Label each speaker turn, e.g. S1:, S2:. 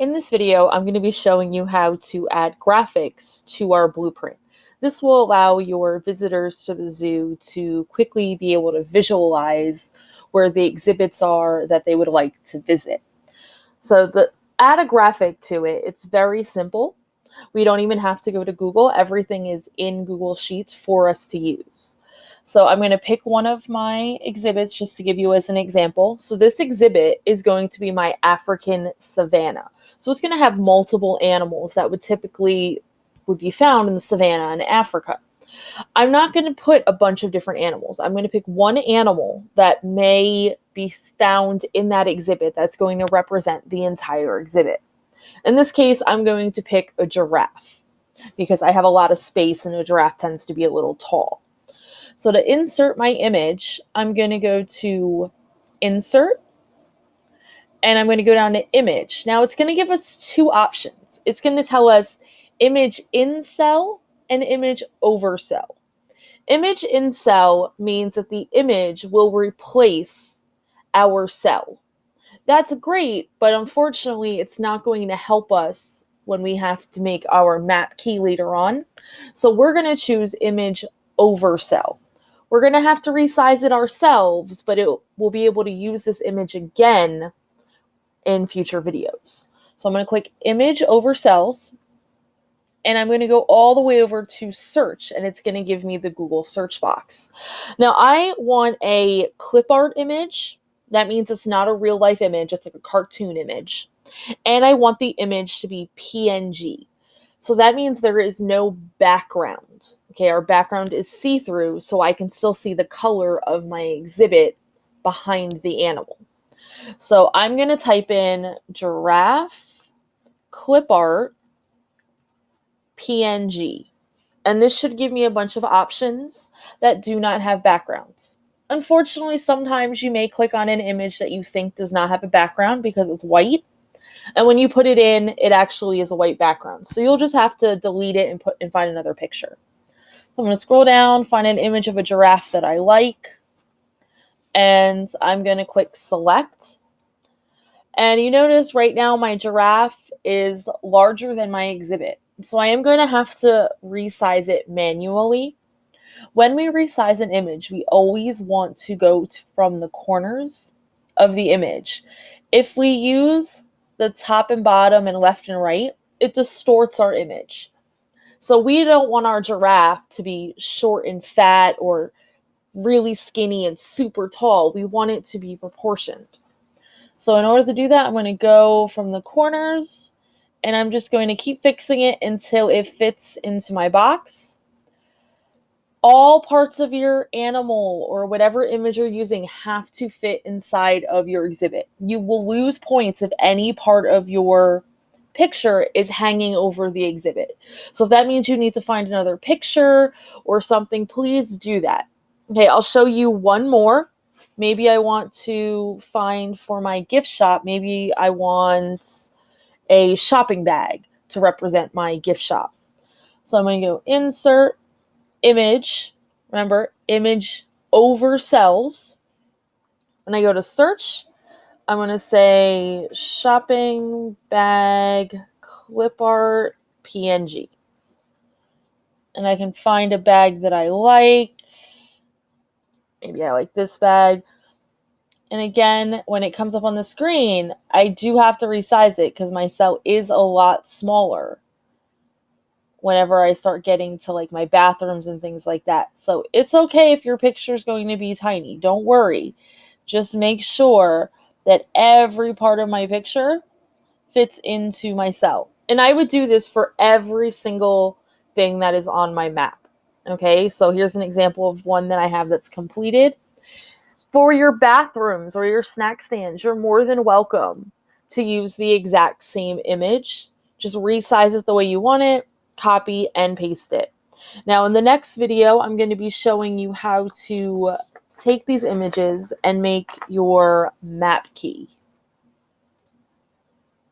S1: In this video, I'm going to be showing you how to add graphics to our blueprint. This will allow your visitors to the zoo to quickly be able to visualize where the exhibits are that they would like to visit. So add a graphic to it. It's very simple. We don't even have to go to Google. Everything is in Google Sheets for us to use. So I'm going to pick one of my exhibits just to give you as an example. So this exhibit is going to be my African savanna. So it's going to have multiple animals that would typically be found in the savanna in Africa. I'm not going to put a bunch of different animals. I'm going to pick one animal that may be found in that exhibit that's going to represent the entire exhibit. In this case, I'm going to pick a giraffe because I have a lot of space and a giraffe tends to be a little tall. So to insert my image, I'm going to go to Insert, and I'm going to go down to Image. Now it's going to give us two options. It's going to tell us Image in Cell and Image over Cell. Image in Cell means that the image will replace our cell. That's great, but unfortunately, it's not going to help us when we have to make our map key later on. So we're going to choose Image over Cell. We're going to have to resize it ourselves, but we'll be able to use this image again in future videos. So I'm going to click Image over Cells, and I'm going to go all the way over to Search, and it's going to give me the Google search box. Now I want a clip art image. That means it's not a real life image. It's like a cartoon image. And I want the image to be PNG. So that means there is no background. Okay, our background is see-through, so I can still see the color of my exhibit behind the animal. So I'm going to type in giraffe clip art PNG. And this should give me a bunch of options that do not have backgrounds. Unfortunately, sometimes you may click on an image that you think does not have a background because it's white. And when you put it in, it actually is a white background. So you'll just have to delete it and find another picture. I'm going to scroll down, find an image of a giraffe that I like. And I'm going to click Select. And you notice right now my giraffe is larger than my exhibit. So I am going to have to resize it manually. When we resize an image, we always want to go from the corners of the image. If we use the top and bottom and left and right, it distorts our image. So we don't want our giraffe to be short and fat or really skinny and super tall. We want it to be proportioned. So in order to do that, I'm going to go from the corners, and I'm just going to keep fixing it until it fits into my box. All parts of your animal or whatever image you're using have to fit inside of your exhibit. You will lose points if any part of your picture is hanging over the exhibit. So if that means you need to find another picture or something, please do that. Okay, I'll show you one more. Maybe I want to find for my gift shop, maybe I want a shopping bag to represent my gift shop. So I'm going to go Insert, Image, remember, Image over Cells. When I go to Search, I'm going to say shopping bag clip art PNG. And I can find a bag that I like. Maybe I like this bag. And again, when it comes up on the screen, I do have to resize it because my cell is a lot smaller whenever I start getting to like my bathrooms and things like that. So it's okay if your picture is going to be tiny. Don't worry. Just make sure that every part of my picture fits into my cell. And I would do this for every single thing that is on my map. Okay, so here's an example of one that I have that's completed. For your bathrooms or your snack stands, you're more than welcome to use the exact same image. Just resize it the way you want it, copy and paste it. Now in the next video, I'm going to be showing you how to take these images and make your map key.